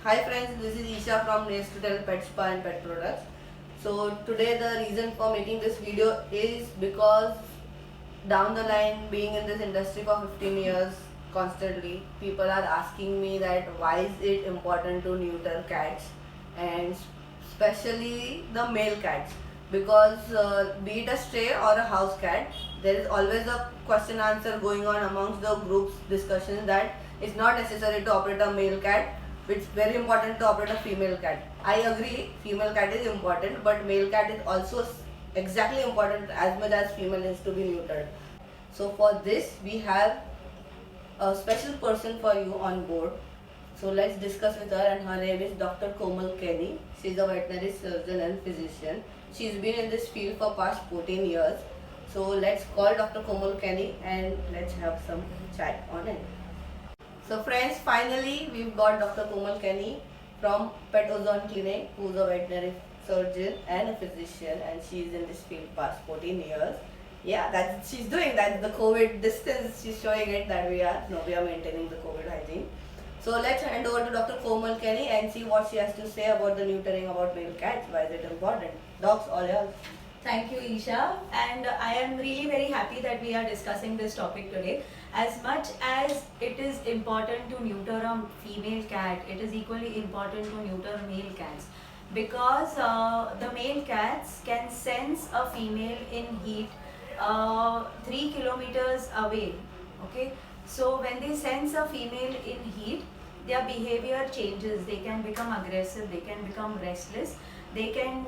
Hi friends, this is Isha from Nails to Tell Pet Spa and Pet Products. So today the reason for making this video is because down the line, being in this industry for 15 years constantly, people are asking me that why is it important to neuter cats, and especially the male cats, because be it a stray or a house cat, there is always a question answer going on amongst the groups discussions that it's not necessary to operate a male cat, it's very important to operate a female cat. I agree, female cat is important, but male cat is also exactly important as much as female is to be neutered. So for this we have a special person for you on board. So let's discuss with her, and her name is Dr. Komal Kenny. She is a veterinary surgeon and physician. She's been in this field for past 14 years. So let's call Dr. Komal Kenny and let's have some chat on it. So friends, finally we've got Dr. Komal Kenny from Pet Ozone Clinic, who's a veterinary surgeon and a physician, and she's in this field past 14 years. Yeah, that's she's doing that. The COVID distance, she's showing it that we are maintaining the COVID hygiene. So let's hand over to Dr. Komal Kenny and see what she has to say about the neutering about male cats. Why is it important? Docs, all yours. Thank you, Isha, and I am really very happy that we are discussing this topic today. As much as it is important to neuter a female cat, it is equally important to neuter male cats, because the male cats can sense a female in heat 3 kilometers away. Okay, so when they sense a female in heat, their behavior changes. They can become aggressive, they can become restless, they can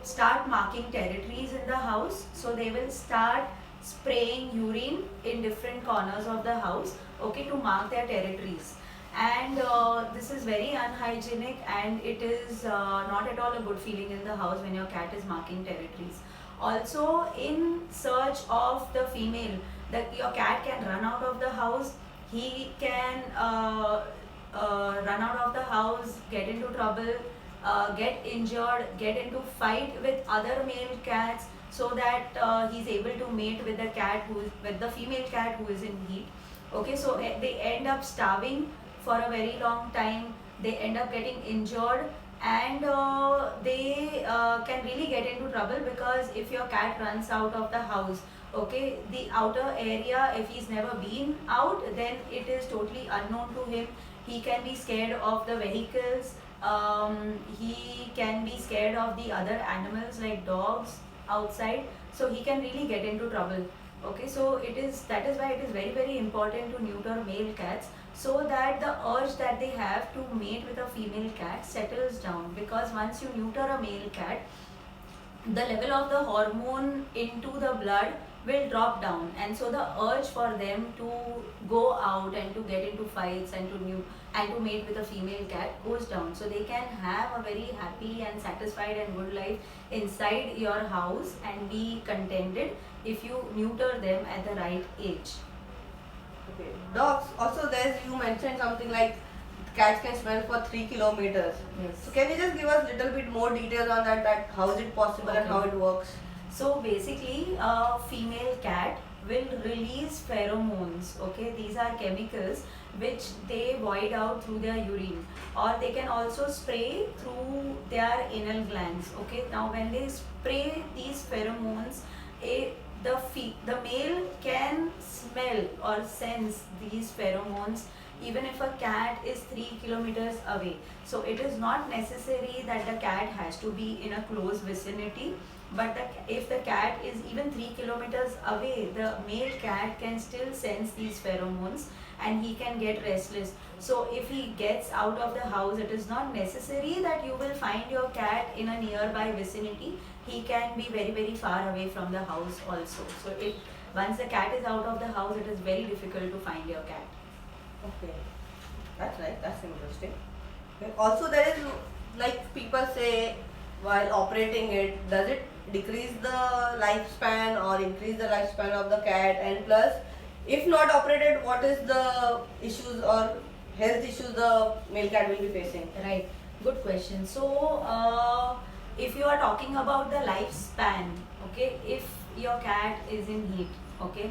start marking territories in the house. So they will start spraying urine in different corners of the house, okay, to mark their territories. And this is very unhygienic, and it is not at all a good feeling in the house when your cat is marking territories. Also, in search of the female, that your cat can run out of the house, he can run out of the house, get into trouble, get injured, get into fight with other male cats, so that he's able to mate with the female cat who is in heat. Okay, so they end up starving for a very long time. They end up getting injured, and they can really get into trouble, because if your cat runs out of the house, okay, the outer area, if he's never been out, then it is totally unknown to him. He can be scared of the vehicles, he can be scared of the other animals like dogs outside, so he can really get into trouble. Okay, so that is why it is very very important to neuter male cats, so that the urge that they have to mate with a female cat settles down. Because once you neuter a male cat, the level of the hormone into the blood will drop down, and so the urge for them to go out and to get into fights and to mate with a female cat goes down. So they can have a very happy and satisfied and good life inside your house and be contented if you neuter them at the right age. Okay. Dogs, also you mentioned something like cats can smell for 3 kilometers. Yes. So can you just give us a little bit more details on that how is it possible and how it works? So basically, a female cat will release pheromones. Okay, these are chemicals which they void out through their urine, or they can also spray through their anal glands. Okay, now when they spray these pheromones, the male can smell or sense these pheromones even if a cat is 3 kilometers away. So it is not necessary that the cat has to be in a close vicinity, but if the cat is even 3 kilometers away, the male cat can still sense these pheromones and he can get restless. So if he gets out of the house, it is not necessary that you will find your cat in a nearby vicinity. He can be very very far away from the house also. So once the cat is out of the house, it is very difficult to find your cat. Okay, that's nice. That's interesting. Okay. Also, there is, like people say, while operating it, does it decrease the lifespan or increase the lifespan of the cat? And plus, if not operated, what is the issues or health issues the male cat will be facing? Right, good question. So, if you are talking about the lifespan, okay, if your cat is in heat, okay,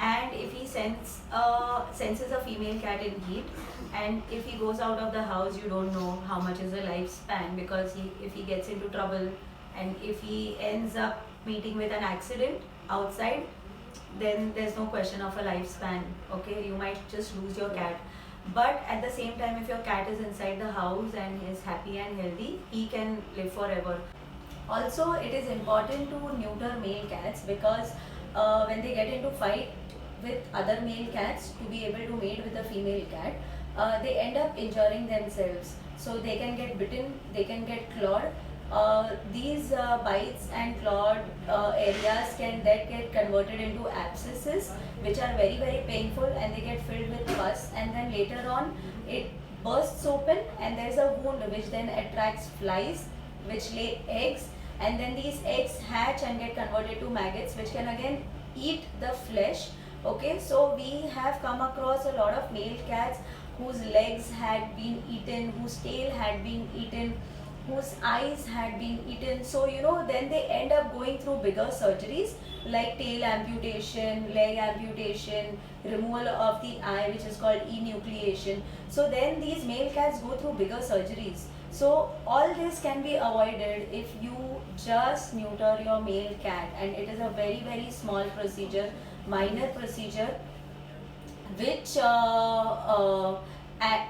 and if he senses a female cat in heat, and if he goes out of the house, you don't know how much is the lifespan, because if he gets into trouble and if he ends up meeting with an accident outside, then there's no question of a lifespan. Okay, you might just lose your cat. But at the same time, if your cat is inside the house and is happy and healthy, he can live forever. Also, it is important to neuter male cats, because when they get into fight with other male cats to be able to mate with a female cat, they end up injuring themselves. So they can get bitten, they can get clawed. These bites and clawed areas can then get converted into abscesses, which are very very painful, and they get filled with pus, and then later on it bursts open and there is a wound which then attracts flies which lay eggs, and then these eggs hatch and get converted to maggots which can again eat the flesh. Okay, so we have come across a lot of male cats whose legs had been eaten, whose tail had been eaten, whose eyes had been eaten. So then they end up going through bigger surgeries like tail amputation, leg amputation, removal of the eye, which is called enucleation. So then these male cats go through bigger surgeries. So all this can be avoided if you just neuter your male cat, and it is a very very small procedure, minor procedure, which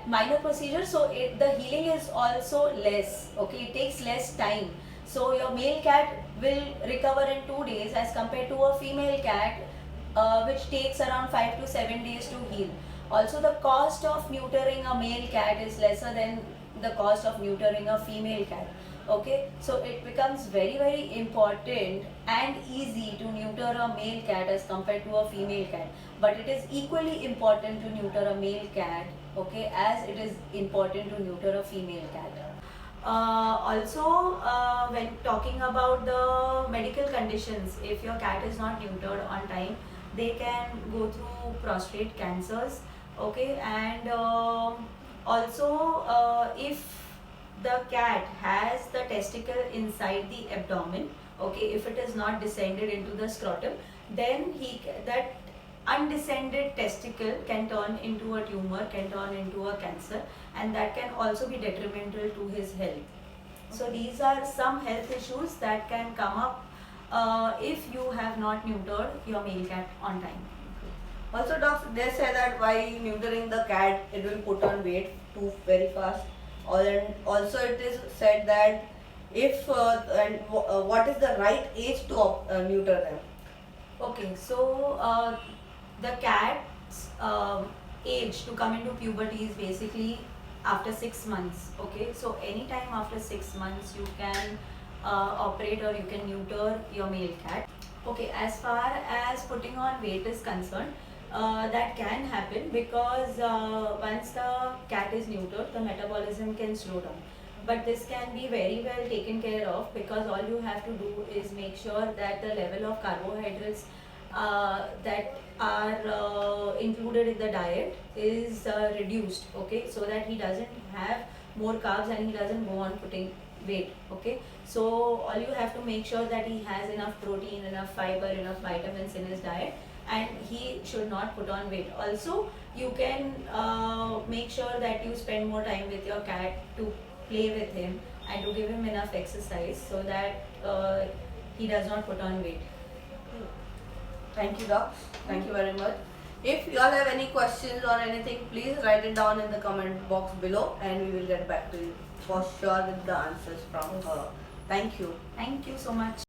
minor procedure, so the healing is also less. Okay, it takes less time. So your male cat will recover in 2 days as compared to a female cat which takes around 5 to 7 days to heal. Also, the cost of neutering a male cat is lesser than the cost of neutering a female cat. Okay, so it becomes very very important and easy to neuter a male cat as compared to a female cat, but it is equally important to neuter a male cat, okay, as it is important to neuter a female cat. Also, when talking about the medical conditions, if your cat is not neutered on time, they can go through prostate cancers. Okay, and also if the cat has the testicle inside the abdomen, okay, if it is not descended into the scrotum, then that undescended testicle can turn into a tumor, can turn into a cancer, and that can also be detrimental to his health. So these are some health issues that can come up if you have not neutered your male cat on time. Also, docs, they say that by neutering the cat, it will put on weight too very fast. And also, it is said that if what is the right age to neuter them? Okay, so the cat's age to come into puberty is basically after 6 months. Okay, so anytime after 6 months you can operate or you can neuter your male cat. Okay, as far as putting on weight is concerned, that can happen because once the cat is neutered, the metabolism can slow down. But this can be very well taken care of, because all you have to do is make sure that the level of carbohydrates that are included in the diet is reduced, okay, so that he doesn't have more carbs and he doesn't go on putting weight. Okay, so all you have to make sure that he has enough protein, enough fiber, enough vitamins in his diet, and he should not put on weight. Also, you can make sure that you spend more time with your cat to play with him and to give him enough exercise so that he does not put on weight. Thank you, doc. Thank you very much. If you all have any questions or anything, please write it down in the comment box below and we will get back to you for sure with the answers from her. Thank you. Thank you so much.